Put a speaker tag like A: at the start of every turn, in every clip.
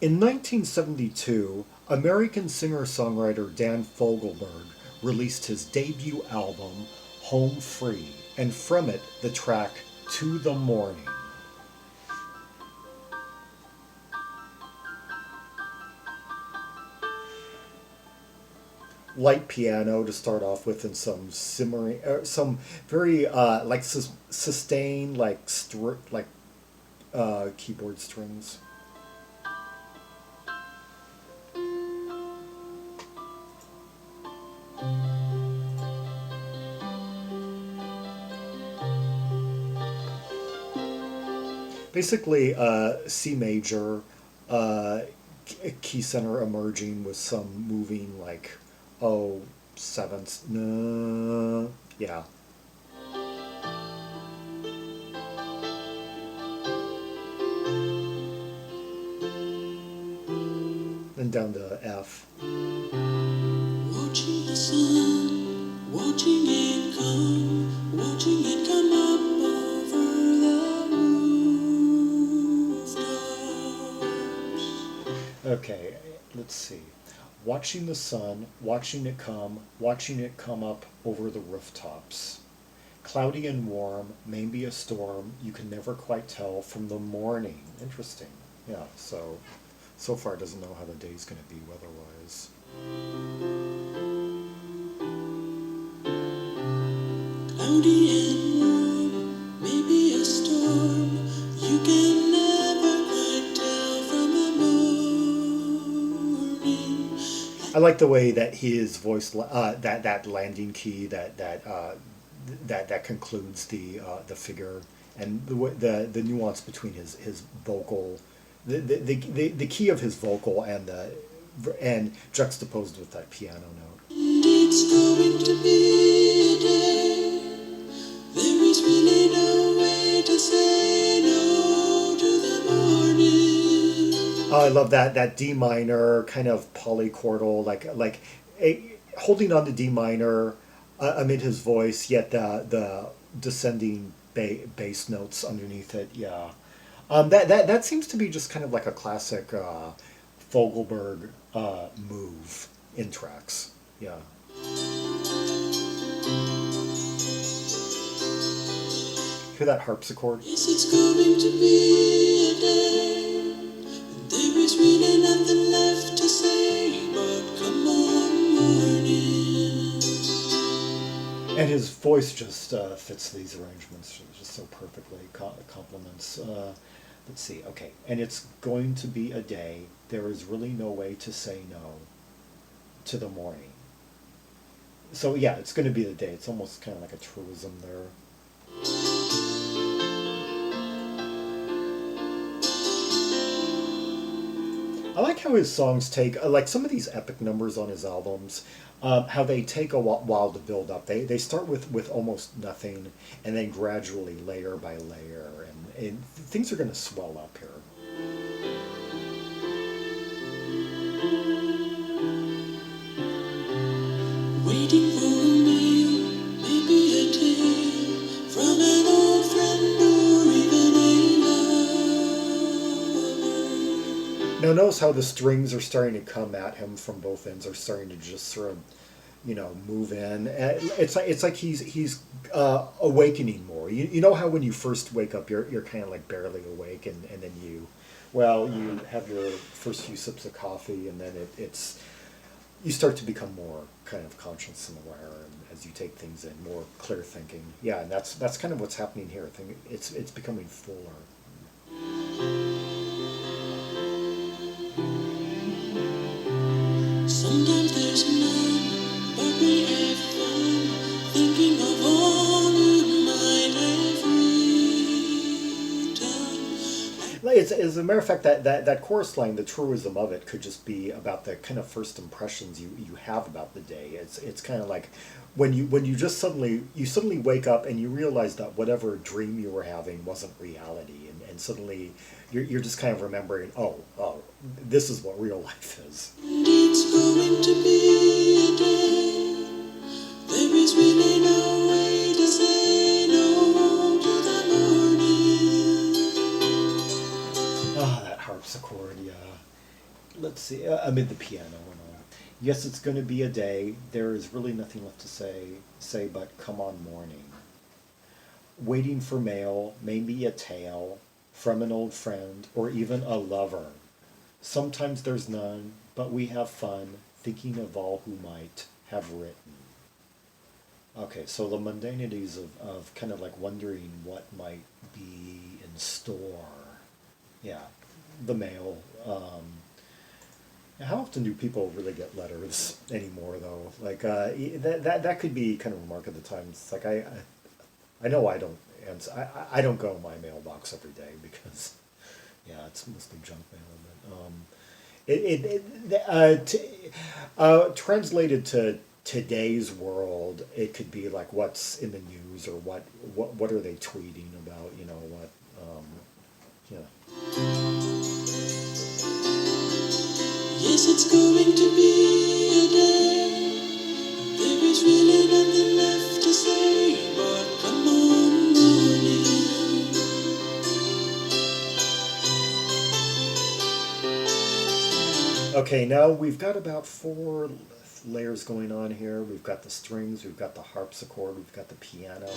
A: In 1972, American singer-songwriter Dan Fogelberg released his debut album, Home Free, and from it, the track To the Morning. Light piano to start off with, and some simmering, some very like sustained, keyboard strings. Basically, C major, uh, key center emerging with some moving like, oh, sevenths. No, yeah, and down to F. Watching the sun, watching it come up over the rooftops. Okay, let's see. Watching the sun, watching it come up over the rooftops. Cloudy and warm, maybe a storm, you can never quite tell from the morning. Interesting. Yeah, so far doesn't know how the day's going to be weather-wise. Cloudy and warm, maybe a storm, you can never quite tell from the morning. I like the way that his voice, that landing key, that concludes the figure, and the nuance between his vocal, the key of his vocal, and juxtaposed with that piano note. And it's going to be a day. There is really no way to say no to the morning. Oh, I love that D minor kind of polychordal, holding on to D minor amid his voice, yet the descending bass notes underneath it. Yeah, that seems to be just kind of like a classic Fogelberg move in tracks. Yeah. Hear that harpsichord? Yes, it's going to be a day. There is really nothing left to say, but come on, morning. And his voice just fits these arrangements just so perfectly, complements. Let's see, okay. And it's going to be a day. There is really no way to say no to the morning. So yeah, it's going to be the day. It's almost kind of like a truism there. I like how his songs take, like some of these epic numbers on his albums, how they take a while to build up. They start with almost nothing, and then gradually layer by layer, and things are going to swell up here. Waiting for a meal, maybe a tale from an old friend or even a lover. Now notice how the strings are starting to come at him from both ends, are starting to just sort of, move in. It's like he's awakening more. You know how when you first wake up, you're kind of like barely awake, and then you have your first few sips of coffee, and then it's you start to become more kind of conscious and aware, and as you take things in, more clear thinking. Yeah, and that's kind of what's happening here. It's becoming fuller. Sometimes there's none, but we have fun thinking of all you might have written. As a matter of fact, that chorus line, the truism of it, could just be about the kind of first impressions you have about the day. It's kind of like when you just suddenly wake up and you realize that whatever dream you were having wasn't reality, and suddenly you're just kind of remembering, oh, this is what real life is. And it's going to be a day. There is really no way to say no to the morning. Ah, that harpsichord, yeah. let's see, amid the piano and all. Yes, it's going to be a day. There is really nothing left to say but come on morning. Waiting for mail, maybe a tale from an old friend or even a lover. Sometimes there's none, but we have fun thinking of all who might have written. Okay, so the mundanities of kind of like wondering what might be in store. Yeah, the mail. How often do people really get letters anymore, though? Like that could be kind of a remark at the time. It's like I know I don't answer. I don't go in my mailbox every day because yeah, it's mostly junk mail. But translated to today's world, it could be like what's in the news or what are they tweeting about? You know what? Yeah.
B: Yes, it's going to be a day. There is really nothing left to say, but come on, morning.
A: Okay, now we've got about four layers going on here. We've got the strings, we've got the harpsichord, we've got the piano.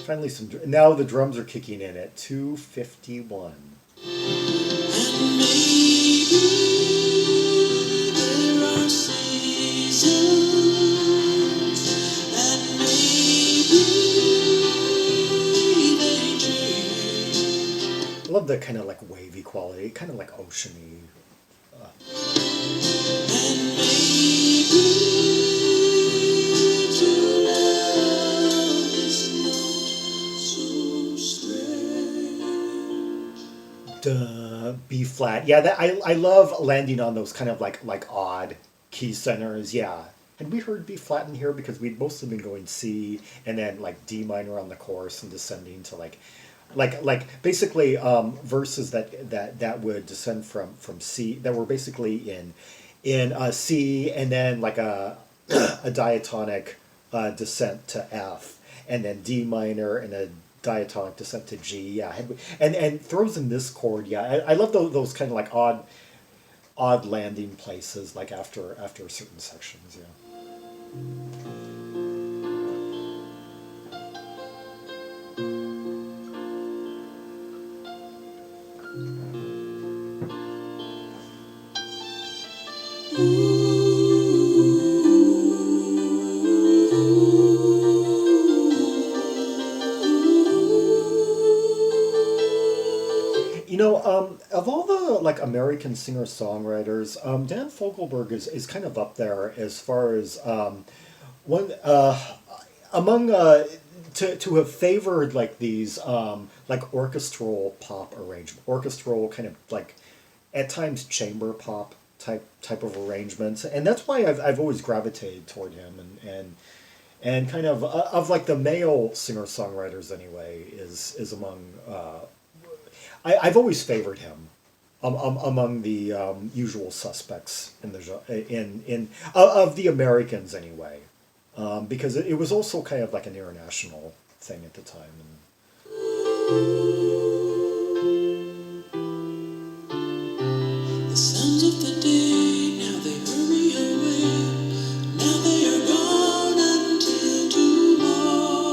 A: Finally, now the drums are kicking in at 2:51.
B: And maybe there are seasons, and maybe they change.
A: I love the kind of like wavy quality, kind of like oceany.
B: And maybe to love is not so strange.
A: Duh, B flat. Yeah, I love landing on those kind of like odd key centers. Yeah. Had we heard B flat in here because we'd mostly been going C and then like D minor on the chorus and descending to like basically verses that would descend from C that were basically in C and then like a diatonic descent to F and then D minor and a diatonic descent to G. Yeah, and throws in this chord. Yeah, I love those kind of like odd landing places like after certain sections. Yeah. Of all the like American singer-songwriters, Dan Fogelberg is kind of up there as far as one among to have favored like these like orchestral pop arrangement, orchestral kind of like at times chamber pop type of arrangements, and that's why I've always gravitated toward him and kind of like the male singer-songwriters anyway is among I've always favored him among the usual suspects in in of the Americans anyway, because it was also kind of like an international thing at the time.
B: The sounds of the day, now they hurry away. Now they are gone until tomorrow.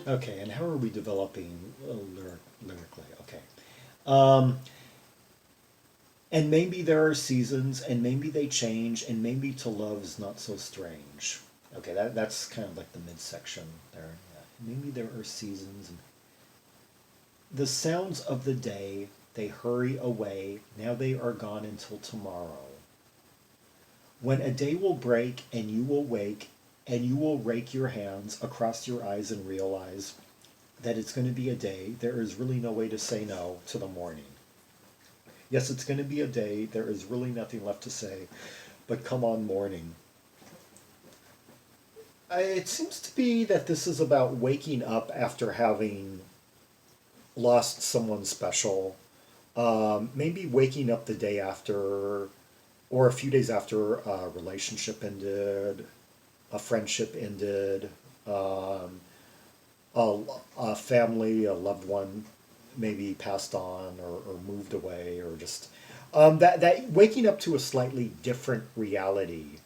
A: Okay, and how are we developing lyrically? Okay. Um, and maybe there are seasons, and maybe they change, and maybe to love is not so strange. Okay, that's kind of like the midsection there. Yeah. Maybe there are seasons. And the sounds of the day, they hurry away. Now they are gone until tomorrow. When a day will break, and you will wake, and you will rake your hands across your eyes and realize that it's going to be a day, there is really no way to say no to the morning. Yes, it's going to be a day, there is really nothing left to say, but come on morning. It seems to be that this is about waking up after having lost someone special, maybe waking up the day after, or a few days after a relationship ended, a friendship ended, a, a family, a loved one maybe passed on or moved away or just that waking up to a slightly different reality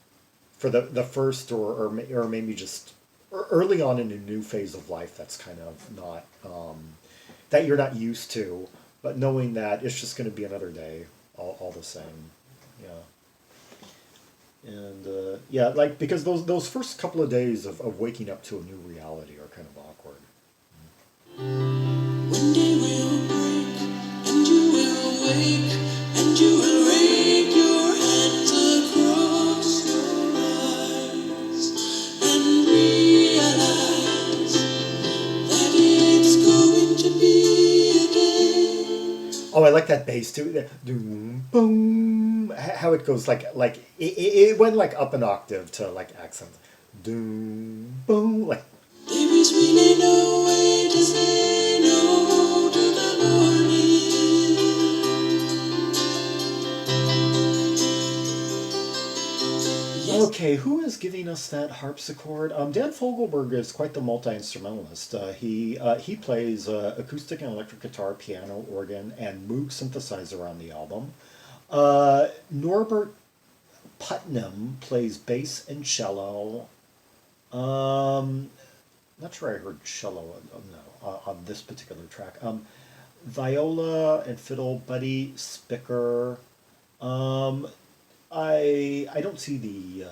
A: for the first or maybe just early on in a new phase of life that's kind of not that you're not used to, but knowing that it's just going to be another day all the same. Yeah. And yeah, like because those first couple of days of waking up to a new reality are kind of awkward.
B: One day will break, and you will wake, and you will rake your hands across your eyes, and realize that it's going to be a day.
A: Oh, I like that bass too. Doom, boom. How it goes like it went like up an octave to like accent. Doom, boom. Like
B: There is really no way to say no to the morning. Yes.
A: okay, who is giving us that harpsichord? Dan Fogelberg is quite the multi-instrumentalist. He plays acoustic and electric guitar, piano, organ, and Moog synthesizer on the album. Norbert Putnam plays bass and cello. Not sure I heard cello on this particular track. Viola and fiddle, Buddy Spicher. Um, I don't see the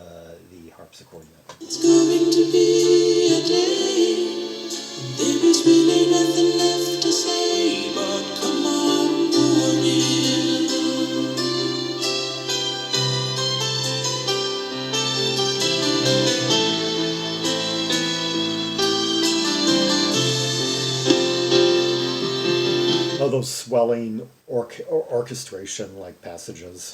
A: harpsichord yet.
B: It's going to be a day. There is really nothing left to say, but come on, morning.
A: Oh, those swelling orchestration like passages.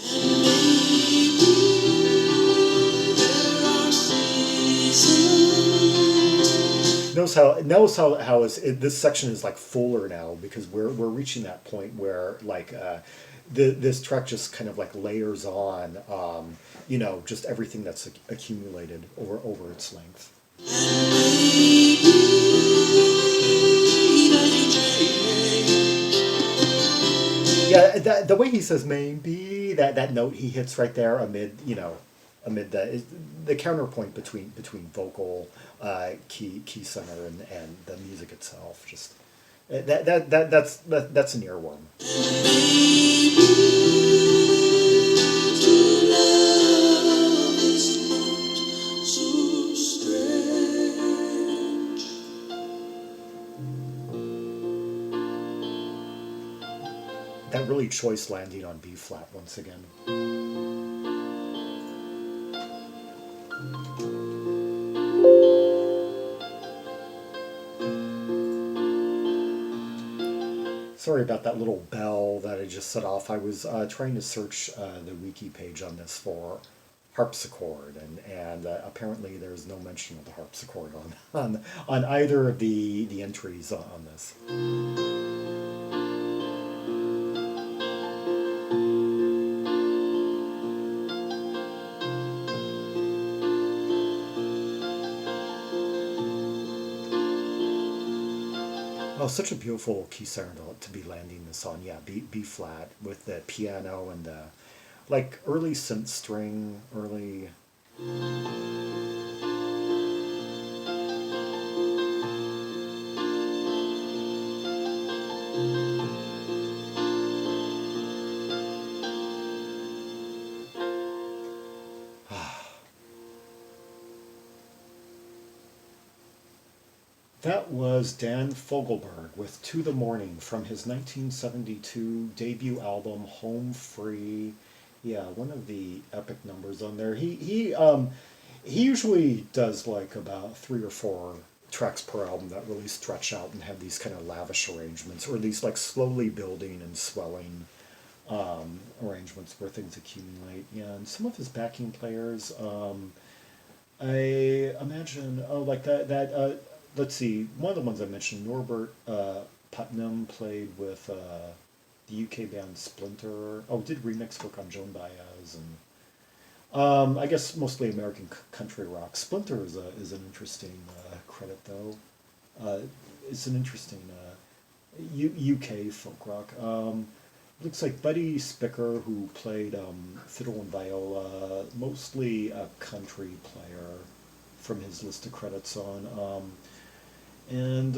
B: There are seasons.
A: Notice how this section is like fuller now because we're reaching that point where like this track just kind of like layers on just everything that's accumulated over its length. Yeah, the way he says maybe that note he hits right there amid the counterpoint between vocal key center and the music itself just that's an earworm. That really choice landing on B flat once again. Sorry about that little bell that I just set off. I was trying to search the wiki page on this for harpsichord, and apparently there's no mention of the harpsichord on either of the entries on this. Oh, such a beautiful key center to be landing this on. Yeah, B flat with the piano and the like early synth string, early. That was Dan Fogelberg with To the Morning from his 1972 debut album Home Free. Yeah, one of the epic numbers on there. He usually does like about 3 or 4 tracks per album that really stretch out and have these kind of lavish arrangements or these like slowly building and swelling arrangements where things accumulate. Yeah, and some of his backing players, I imagine, like that let's see, one of the ones I mentioned, Norbert Putnam played with the UK band Splinter. Oh, did remix work on Joan Baez, and I guess mostly American country rock. Splinter is an interesting credit though. Uh, it's an interesting UK folk rock. Looks like Buddy Spicher, who played fiddle and viola, mostly a country player from his list of credits on. And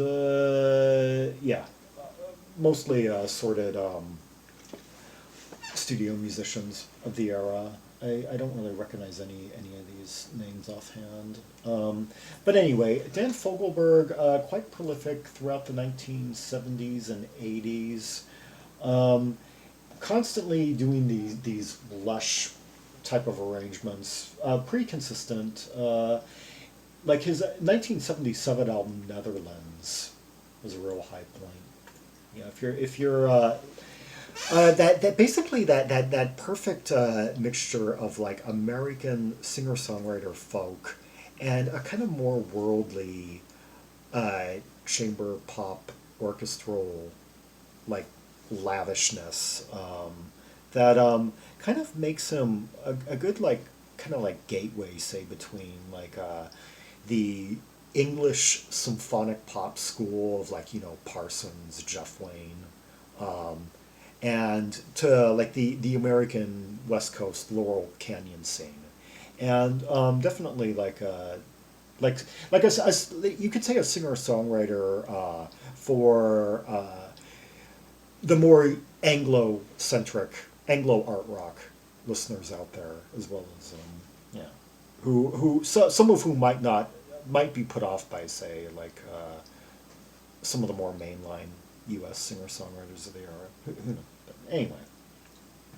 A: yeah, mostly sorted studio musicians of the era. I don't really recognize any of these names offhand. But anyway, Dan Fogelberg, quite prolific throughout the 1970s and 80s. Constantly doing these lush type of arrangements, pretty consistent. Like his 1977 album Netherlands was a real high point. You know, if you're that basically that perfect mixture of like American singer songwriter folk and a kind of more worldly chamber pop orchestral like lavishness that kind of makes him a good like kind of like gateway, say, between like the English symphonic pop school of like, you know, Parsons, Jeff Wayne, um, and to like the American West Coast Laurel Canyon scene, and definitely like like you could say a singer songwriter for the more Anglo-centric, Anglo art rock listeners out there, as well as yeah, some of whom might be put off by, say, like some of the more mainline U.S. singer-songwriters of the era. Who knows? But anyway,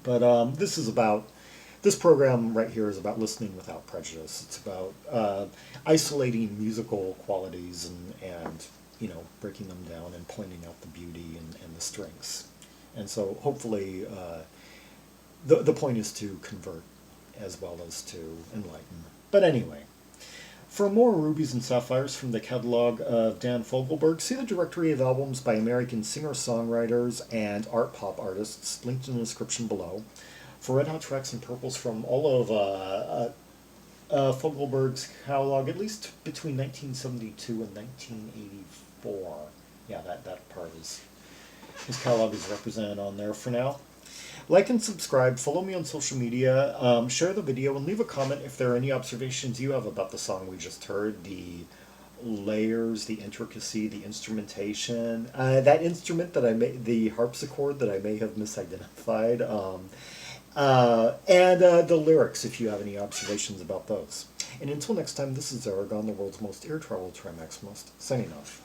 A: but this program right here is about listening without prejudice. It's about isolating musical qualities and you know, breaking them down and pointing out the beauty and the strengths. And so hopefully the point is to convert as well as to enlighten. But anyway, for more rubies and sapphires from the catalog of Dan Fogelberg, see the directory of albums by American singer-songwriters and art pop artists linked in the description below. For red hot tracks and purples from all of Fogelberg's catalog, at least between 1972 and 1984. Yeah, that part is, his catalog is represented on there for now. Like and subscribe, follow me on social media, share the video, and leave a comment if there are any observations you have about the song we just heard, the layers, the intricacy, the instrumentation, that instrument that I made, the harpsichord that I may have misidentified, and the lyrics if you have any observations about those. And until next time, this is Zaragon, the world's most ear-traveled Trimaximalist, signing off.